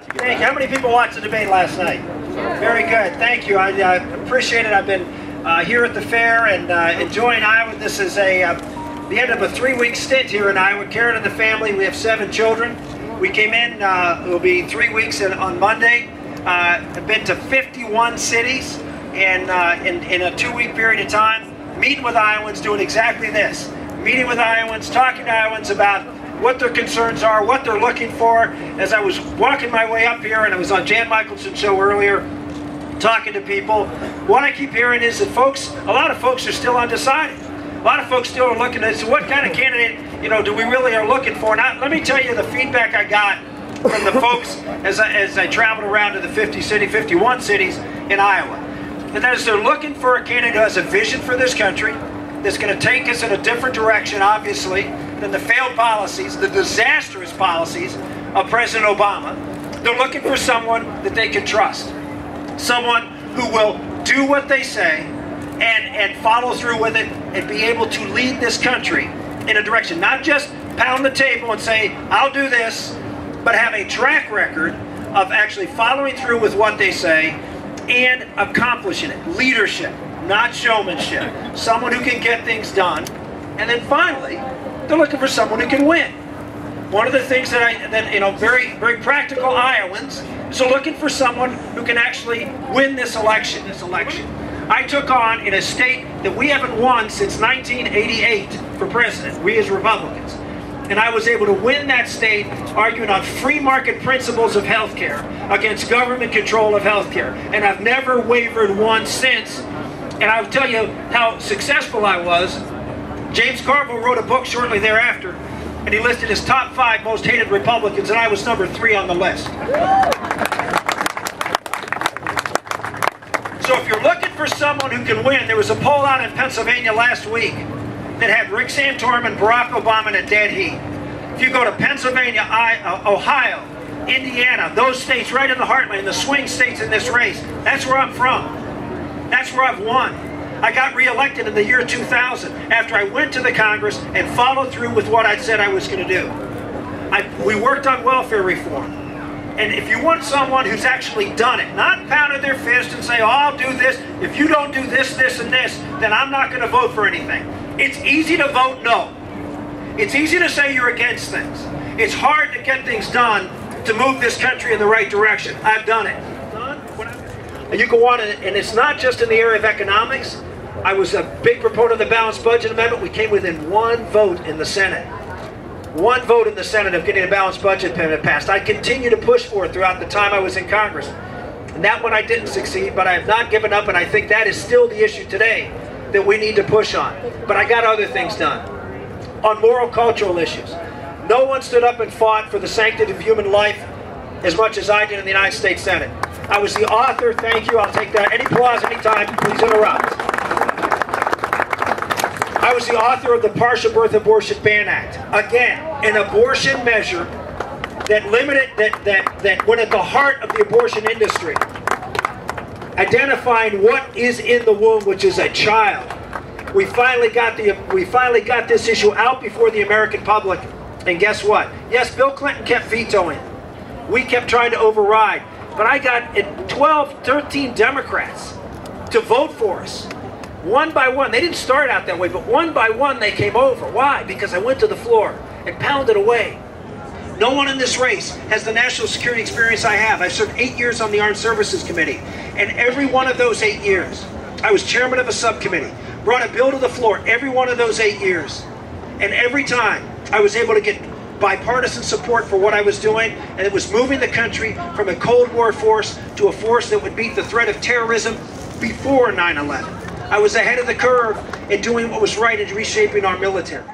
Thank you. How many people watched the debate last night? Very good. Thank you. I appreciate it. I've been here at the fair and enjoying Iowa. This is the end of a 3-week stint here in Iowa. Karen and the family, we have 7 children. We came in, it will be 3 weeks on Monday. I've been to 51 cities and in a 2-week period of time, meeting with Iowans, doing exactly this. Meeting with Iowans, talking to Iowans about what their concerns are, what they're looking for. As I was walking my way up here, and I was on Jan Michelson's show earlier, talking to people, what I keep hearing is that a lot of folks are still undecided. A lot of folks still are looking at what kind of candidate, do we really are looking for. Now, let me tell you the feedback I got from the folks as I traveled around to the 51 cities in Iowa. And that is they're looking for a candidate who has a vision for this country, that's going to take us in a different direction, obviously, than the failed policies, the disastrous policies of President Obama. They're looking for someone that they can trust. Someone who will do what they say and follow through with it and be able to lead this country in a direction. Not just pound the table and say, I'll do this, but have a track record of actually following through with what they say and accomplishing it. Leadership, not showmanship. Someone who can get things done. And then finally, they're looking for someone who can win. One of the things that very, very practical Iowans is looking for someone who can actually win this election. I took on in a state that we haven't won since 1988 for president, we as Republicans. And I was able to win that state arguing on free market principles of healthcare against government control of healthcare. And I've never wavered one since. And I'll tell you how successful I was. James Carville wrote a book shortly thereafter, and he listed his top 5 most hated Republicans, and I was number 3 on the list. So if you're looking for someone who can win, there was a poll out in Pennsylvania last week that had Rick Santorum and Barack Obama in a dead heat. If you go to Pennsylvania, Ohio, Indiana, those states right in the heartland, the swing states in this race, that's where I'm from. That's where I've won. I got reelected in the year 2000 after I went to the Congress and followed through with what I said I was going to do. We worked on welfare reform. And if you want someone who's actually done it, not pounded their fist and say, oh, I'll do this. If you don't do this, this, and this, then I'm not going to vote for anything. It's easy to vote no. It's easy to say you're against things. It's hard to get things done to move this country in the right direction. I've done it. And you go on, and it's not just in the area of economics. I was a big proponent of the balanced budget amendment. We came within 1 vote in the Senate. 1 vote in the Senate of getting a balanced budget amendment passed. I continue to push for it throughout the time I was in Congress. And that one I didn't succeed, but I have not given up, and I think that is still the issue today that we need to push on. But I got other things done. On moral cultural issues. No one stood up and fought for the sanctity of human life as much as I did in the United States Senate. I was the author, thank you, I'll take that. Any applause anytime, please interrupt. I was the author of the Partial Birth Abortion Ban Act. Again, an abortion measure that limited, that went at the heart of the abortion industry. Identifying what is in the womb, which is a child. We finally got this issue out before the American public. And guess what? Yes, Bill Clinton kept vetoing. We kept trying to override. But I got 12, 13 Democrats to vote for us. One by one. They didn't start out that way, but one by one they came over. Why? Because I went to the floor and pounded away. No one in this race has the national security experience I have. I served 8 years on the Armed Services Committee. And every one of those 8 years, I was chairman of a subcommittee. Brought a bill to the floor every one of those 8 years. And every time I was able to get bipartisan support for what I was doing, and it was moving the country from a Cold War force to a force that would beat the threat of terrorism before 9/11. I was ahead of the curve in doing what was right and reshaping our military.